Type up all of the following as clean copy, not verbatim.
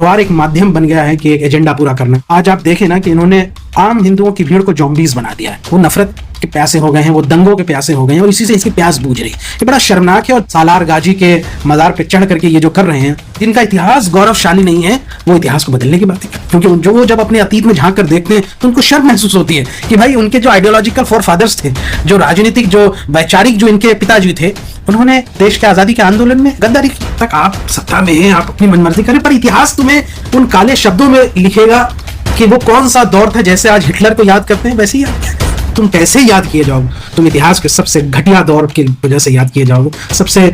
त्योहार एक माध्यम बन गया है कि एक एजेंडा पूरा करना। आज आप देखें ना कि इन्होंने आम हिंदुओं की भीड़ को ज़ॉम्बीज बना दिया है। वो नफरत के प्यासे हो गए हैं, वो दंगों के प्यासे हो गए हैं और इसी से इसकी प्यास बूझ रही है। ये बड़ा शर्मनाक है। और सालार गाजी के मज़ार पे चढ़ करके ये जो कर रहे हैं, जिनका इतिहास गौरवशाली नहीं है, वो इतिहास को बदलने की बात है। क्योंकि जो वो जब अपने अतीत में झांक कर देखते हैं तो उनको शर्म महसूस होती है कि भाई उनके जो आइडियोलॉजिकल फोर फादर्स थे, जो राजनीतिक, जो वैचारिक, जो इनके पिताजी थे, उन्होंने देश के आज़ादी के आंदोलन में गद्दारी की। तक आप सत्ता में हैं, आप अपनी मनमर्जी करें, पर इतिहास तुम्हें उन काले शब्दों में लिखेगा कि वो कौन सा दौर था। जैसे आज हिटलर को याद करते हैं, वैसे ही तुम कैसे याद किए जाओगे? तुम इतिहास के सबसे घटिया दौर की वजह से याद किए जाओगे, सबसे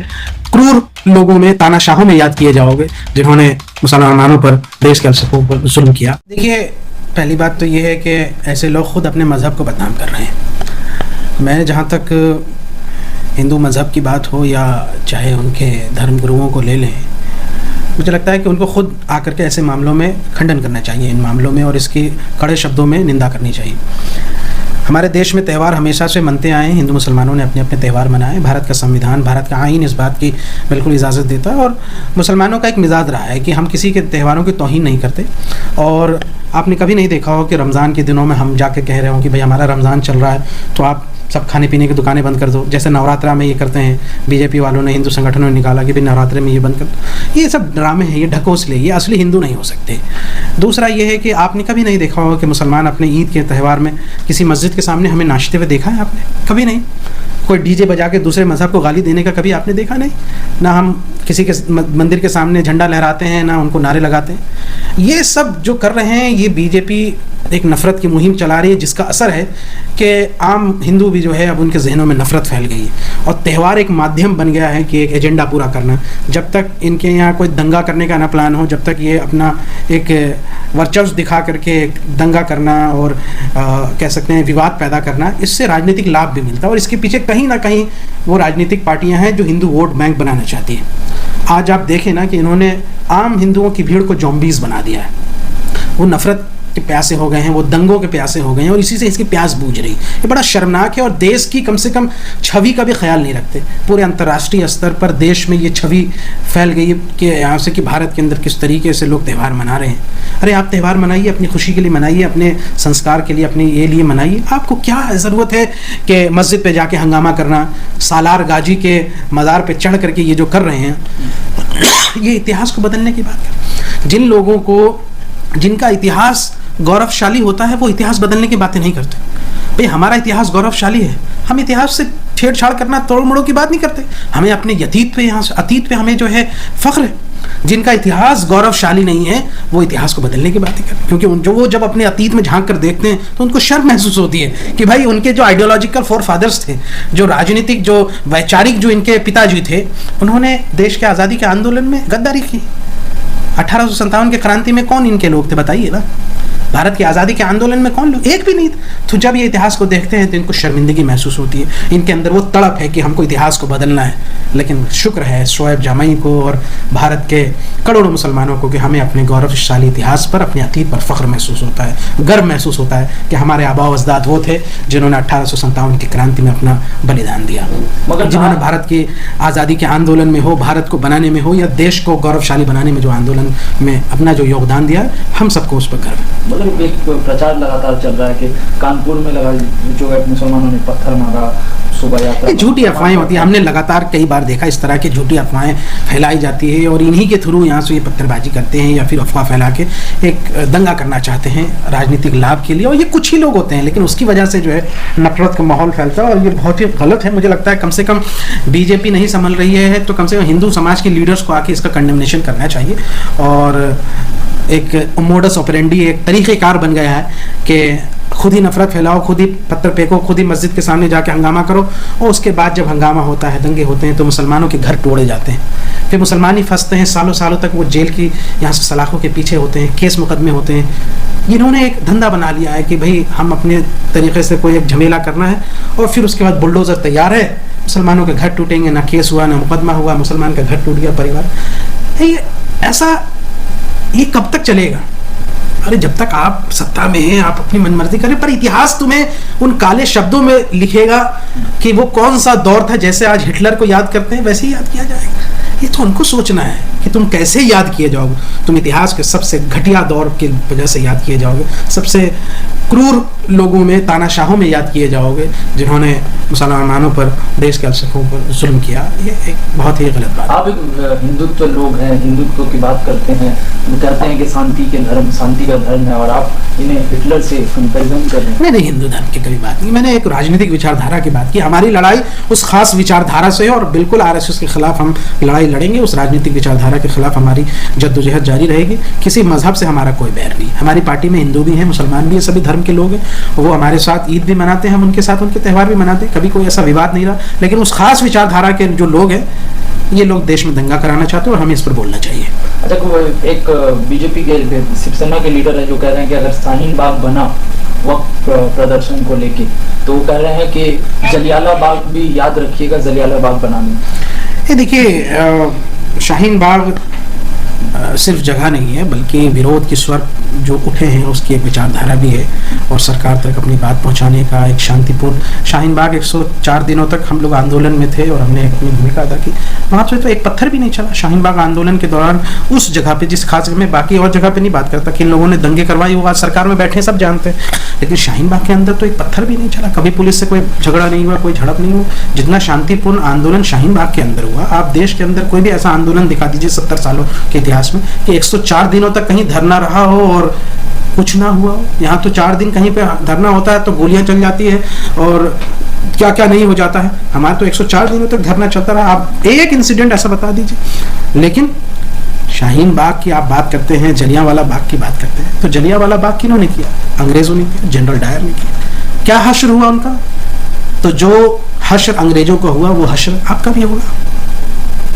क्रूर लोगों में, तानाशाहों में याद किए जाओगे, जिन्होंने मुसलमानों पर, देश के अल्पसंख्यकों पर जुल्म किया। देखिए, पहली बात तो ये है कि ऐसे लोग खुद अपने मजहब को बदनाम कर रहे हैं। मैं जहाँ तक हिंदू मज़हब की बात हो या चाहे उनके धर्म गुरुओं को ले लें, मुझे लगता है कि उनको खुद आकर के ऐसे मामलों में खंडन करना चाहिए, इन मामलों में, और इसकी कड़े शब्दों में निंदा करनी चाहिए। हमारे देश में त्यौहार हमेशा से मनते आए हैं। हिंदू मुसलमानों ने अपने अपने त्यौहार मनाए। भारत का संविधान, भारत का आईन इस बात की बिल्कुल इजाज़त देता है। और मुसलमानों का एक मिजाज रहा है कि हम किसी के त्यौहारों की तौहीन नहीं करते। और आपने कभी नहीं देखा हो कि रमज़ान के दिनों में हम जाके कह रहे हो कि भाई हमारा रमज़ान चल रहा है तो आप सब खाने पीने की दुकानें बंद कर दो, जैसे नवरात्रा में ये करते हैं। बीजेपी वालों ने, हिंदू संगठनों ने निकाला कि भाई नवरात्रे में ये बंद कर दो। ये सब ड्रामे हैं, ये ढकोसले, ये असली हिंदू नहीं हो सकते। दूसरा ये है कि आपने कभी नहीं देखा होगा कि मुसलमान अपने ईद के त्यौहार में किसी मस्जिद के सामने हमें नाचते हुए देखा है आपने? कभी नहीं। कोई डीजे बजा के दूसरे मज़हब को गाली देने का कभी आपने देखा नहीं। ना हम किसी के मंदिर के सामने झंडा लहराते हैं, ना उनको नारे लगाते हैं। ये सब जो कर रहे हैं, ये बीजेपी एक नफ़रत की मुहिम चला रही है, जिसका असर है कि आम हिंदू भी जो है अब उनके जहनों में नफ़रत फैल गई है। और त्यौहार एक माध्यम बन गया है कि एक एजेंडा पूरा करना। जब तक इनके यहाँ कोई दंगा करने का ना प्लान हो, जब तक ये अपना एक वर्चस्व दिखा करके दंगा करना और कह सकते हैं विवाद पैदा करना, इससे राजनीतिक लाभ भी मिलता है। और इसके पीछे कहीं ना कहीं वो राजनीतिक पार्टियां हैं जो हिंदू वोट बैंक बनाना चाहती हैं। आज आप देखें ना कि इन्होंने आम हिंदुओं की भीड़ को ज़ॉम्बीज बना दिया है। वो नफ़रत के प्यासे हो गए हैं, वो दंगों के प्यासे हो गए हैं और इसी से इसकी प्यास बूझ रही है। ये बड़ा शर्मनाक है। और देश की कम से कम छवि का भी ख्याल नहीं रखते। पूरे अंतर्राष्ट्रीय स्तर पर देश में ये छवि फैल गई है कि यहाँ से कि भारत के अंदर किस तरीके से लोग त्यौहार मना रहे हैं। अरे आप त्यौहार मनाइए, अपनी खुशी के लिए मनाइए, अपने संस्कार के लिए, अपने ये लिए मनाइए। आपको क्या ज़रूरत है कि मस्जिद पर जाके हंगामा करना? सालार गाजी के मज़ार पर चढ़ करके ये जो कर रहे हैं, ये इतिहास को बदलने की बात है। जिन लोगों को, जिनका इतिहास गौरवशाली होता है, वो इतिहास बदलने की बातें नहीं करते। भाई हमारा इतिहास गौरवशाली है, हम इतिहास से छेड़छाड़ करना, तोड़ मोड़ों की बात नहीं करते। हमें अपने अतीत पे, यहाँ से अतीत पे हमें जो है फख्र है। जिनका इतिहास गौरवशाली नहीं है, वो इतिहास को बदलने की बातें करते। क्योंकि वो जब अपने अतीत में झांक कर देखते हैं तो उनको शर्म महसूस होती है कि भाई उनके जो आइडियोलॉजिकल फोर फादर्स थे, जो राजनीतिक, जो वैचारिक, जो इनके पिताजी थे, उन्होंने देश के आज़ादी के आंदोलन में गद्दारी की। 1857 के क्रांति में कौन इनके लोग थे बताइए ना? भारत की आज़ादी के आंदोलन में कौन लोग? एक भी नहीं। तो जब ये इतिहास को देखते हैं तो इनको शर्मिंदगी महसूस होती है। इनके अंदर वो तड़प है कि हमको इतिहास को बदलना है। लेकिन शुक्र है शोएब जामई को और भारत के करोड़ों मुसलमानों को कि हमें अपने गौरवशाली इतिहास पर, अपने अतीत पर फ़ख्र महसूस होता है, गर्व महसूस होता है कि हमारे आबा व अजदाद वो थे जिन्होंने 1857 की क्रांति में अपना बलिदान दिया। मगर जिन्होंने भारत की आज़ादी के आंदोलन में हो, भारत को बनाने में हो, या देश को गौरवशाली बनाने में जो आंदोलन में अपना जो योगदान दिया, हम सबको उस पर गर्व है। एक प्रचार लगातार चल रहा है कि कानपुर में लगा जो है मुसलमानों ने पत्थर मारा, शोभा यात्रा। झूठी अफवाहें होती हैं। हमने लगातार कई बार देखा इस तरह की झूठी अफवाहें फैलाई जाती है और इन्हीं के थ्रू यहाँ से ये पत्थरबाजी करते हैं या फिर अफवाह फैला के एक दंगा करना चाहते हैं राजनीतिक लाभ के लिए। और ये कुछ ही लोग होते हैं, लेकिन उसकी वजह से जो है नफरत का माहौल फैलता है और ये बहुत ही गलत है। मुझे लगता है कम से कम बीजेपी नहीं संभल रही है तो कम से कम हिंदू समाज के लीडर्स को आके इसका कंडेमनेशन करना चाहिए। और एक मोडस ऑपरेंडी, एक तरीक़ेकार बन गया है कि खुद ही नफरत फैलाओ, खुद ही पत्थर फेंको, खुद ही मस्जिद के सामने जाके हंगामा करो और उसके बाद जब हंगामा होता है, दंगे होते हैं, तो मुसलमानों के घर तोड़े जाते हैं। फिर मुसलमान ही फंसते हैं, सालों सालों तक वो जेल की यहाँ से सलाखों के पीछे होते हैं, केस मुकदमे होते हैं। इन्होंने एक धंधा बना लिया है कि भाई हम अपने तरीके से कोई एक झमेला करना है और फिर उसके बाद बुलडोज़र तैयार है, मुसलमानों के घर टूटेंगे, ना केस हुआ ना मुकदमा हुआ, मुसलमान का घर टूट गया, परिवार। ऐसा ये कब तक चलेगा? अरे जब तक आप सत्ता में हैं, आप अपनी मनमर्जी करें, पर इतिहास तुम्हें उन काले शब्दों में लिखेगा कि वो कौन सा दौर था। जैसे आज हिटलर को याद करते हैं, वैसे ही याद किया जाएगा। ये तो उनको सोचना है। कि तुम कैसे याद किए जाओगे, तुम इतिहास के सबसे घटिया दौर की वजह से याद किए जाओगे, सबसे क्रूर लोगों में, तानाशाहों में याद किए जाओगे, जिन्होंने मुसलमानों पर, देश के अल्पसंख्यकों पर जुल्म किया। ये एक बहुत ही गलत बात है। आप एक हिंदुत्व लोग हैं, हिंदुत्व की बात करते हैं, वो कहते हैं कि शांति का धर्म है, और आप इन्हें हिटलर से कंपेरिजन कर रहे हैं। नहीं, हिंदू धर्म की कभी बात नहीं, मैंने एक राजनीतिक विचारधारा की बात की। हमारी लड़ाई उस खास विचारधारा से है और बिल्कुल आरएसएस के खिलाफ हम लड़ाई लड़ेंगे, उस राजनीतिक विचारधारा के खिलाफ हमारी जद्दोजहद जारी रहेगी। किसी मजहब से हमारा कोई बैर नहीं। हमारी पार्टी में हिंदू भी हैं, मुसलमान भी हैं, सभी धर्म के लोग हैं, वो हमारे साथ ईद भी मनाते हैं, हम उनके साथ उनके त्यौहार भी मनाते हैं, कभी कोई ऐसा विवाद नहीं रहा। लेकिन उस खास विचारधारा के जो लोग हैं, ये लोग देश में दंगा कराना चाहते हैं और हमें इस पर बोलना चाहिए। अच्छा, एक बीजेपी के शिवसेना के लीडर है जो कह रहे हैं कि अगर शाहीन बाग बना वक्त प्रदर्शन को लेके, तो वो कह रहे हैं कि जलियाला बाग भी याद रखिएगा, जलियाला बाग बनाने। ये देखिए, शाहीन बाग सिर्फ जगह नहीं है, बल्कि विरोध के स्वर जो उठे हैं उसकी एक विचारधारा भी है, और सरकार तक अपनी बात पहुंचाने का एक शांतिपूर्ण। शाहीन बाग 104 दिनों तक हम लोग आंदोलन में थे और हमने अपनी भूमिका अदा की। वहाँ से तो एक पत्थर भी नहीं चला। शाहीन बाग आंदोलन के दौरान उस जगह पे, जिस खास में, बाकी और जगह पे नहीं बात करता, किन लोगों ने दंगे करवाई वो आज सरकार में बैठे सब जानते हैं, लेकिन शाहीन बाग के अंदर तो एक पत्थर भी नहीं चला। कभी पुलिस से कोई झगड़ा नहीं हुआ, कोई झड़प नहीं हुआ। जितना शांतिपूर्ण आंदोलन शाहीन बाग के अंदर हुआ, आप देश के अंदर कोई भी ऐसा आंदोलन दिखा दीजिए 70 सालों के इतिहास में कि 104 दिनों तक कहीं धरना रहा हो और कुछ ना हुआ हो। यहाँ तो 4 दिन कहीं पे धरना होता है तो गोलियां चल जाती है और क्या क्या नहीं हो जाता है। हमारा तो 104 दिनों तक धरना चलता रहा। आप एक इंसिडेंट ऐसा बता दीजिए। लेकिन शाहीन बाग की आप बात करते हैं, जलियांवाला बाग की बात करते हैं, तो जलियांवाला बाग किन्होंने किया? अंग्रेजों ने किया, जनरल डायर ने किया। क्या हश्र हुआ उनका? तो जो हश्र अंग्रेजों को हुआ वो हश्र आपका भी होगा।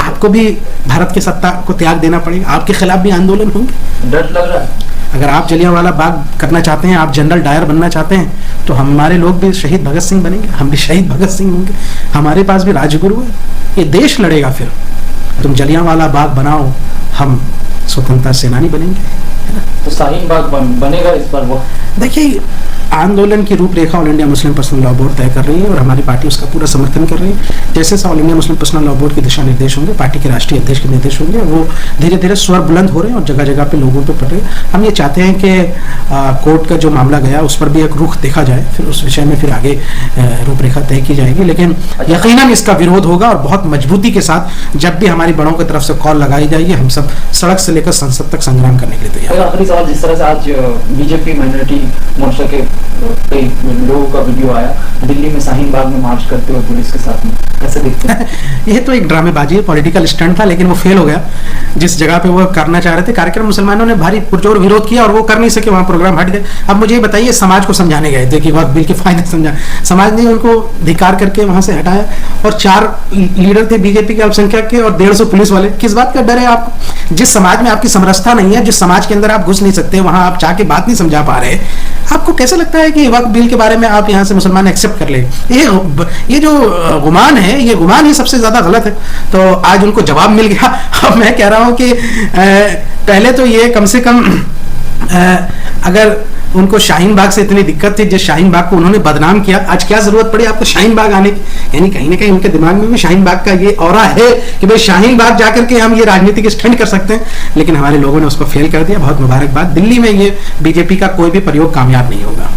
आपको भी भारत की सत्ता को त्याग देना पड़ेगा, आपके खिलाफ भी आंदोलन होंगे। डर लग रहा है। अगर आप जलियांवाला बाग करना चाहते हैं, आप जनरल डायर बनना चाहते हैं, तो हमारे लोग भी शहीद भगत सिंह बनेंगे, हम भी शहीद भगत सिंह होंगे, हमारे पास भी राजगुरु है। ये देश लड़ेगा। फिर तुम जलियांवाला बाग बनाओ, हम स्वतंत्रता सेनानी बनेंगे। तो शाहीन बाग बनेगा इस पर? वो देखिए, आंदोलन की रूपरेखा all India Muslim personal law board तय कर रही है और हमारी पार्टी उसका पूरा समर्थन कर रही है। जैसे all India Muslim personal law board के दिशा निर्देश होंगे, पार्टी के राष्ट्रीय अध्यक्ष के निर्देश होंगे, वो धीरे धीरे स्वर बुलंद हो रहे हैं और जगह जगह पे लोगों पे पड़ रहे हैं। हम ये चाहते हैं कि कोर्ट का जो मामला गया उस पर भी एक रुख देखा जाए, फिर उस विषय में फिर आगे रूपरेखा तय की जाएगी। लेकिन यकीनन इसका विरोध होगा और बहुत मजबूती के साथ। जब भी हमारी बड़ों की तरफ से कॉल लगाई जाएगी, हम सब सड़क से लेकर संसद तक संग्राम करने के लिए तैयार। आखिरी सवाल, जिस तरह से आज बीजेपी माइनॉरिटी मोर्चा के कई लोगों का वीडियो आया दिल्ली में शाहीन बाग में मार्च करते हुए पुलिस के साथ में, कैसे देखते हैं? ये तो एक ड्रामेबाजी है, पॉलिटिकल स्टंट था, लेकिन वो फेल हो गया। जिस जगह पे वो करना चाह रहे थे कार्यक्रम, मुसलमानों ने भारी पुरजोर विरोध किया और वो कर नहीं सके, वहाँ प्रोग्राम हट गए। अब मुझे ये बताइए, समाज को समझाने गए थे कि वक्त बिल के फायदे समझा, समाज ने उनको धिक्कार करके वहां से हटाया और 4 लीडर थे बीजेपी के अल्पसंख्यक के और 150 पुलिस वाले। किस बात का डर है आपको? जिस समाज में आपकी समरसता नहीं है, जिस समाज के अंदर आप घुस नहीं सकते, वहां आप जाके बात नहीं समझा पा रहे, आपको कैसे लगता है कि वक्त बिल के बारे में आप यहाँ से मुसलमान एक्सेप्ट कर ले? ये जो गुमान है, ये गुमान ही सबसे ज्यादा गलत है। तो आज उनको जवाब मिल गया। अब मैं कह रहा हूँ कि पहले तो ये कम से कम अगर उनको शाहीन बाग से इतनी दिक्कत थी, जिस शाहीन बाग को उन्होंने बदनाम किया, आज क्या जरूरत पड़ी आपको शाहीन बाग आने की? यानी कहीं ना कहीं उनके दिमाग में भी शाहीन बाग का ये ऑरा है कि भाई शाहीन बाग जाकर के हम ये राजनीतिक स्टंट कर सकते हैं, लेकिन हमारे लोगों ने उसको फेल कर दिया। बहुत मुबारकबाद। दिल्ली में ये बीजेपी का कोई भी प्रयोग कामयाब नहीं होगा।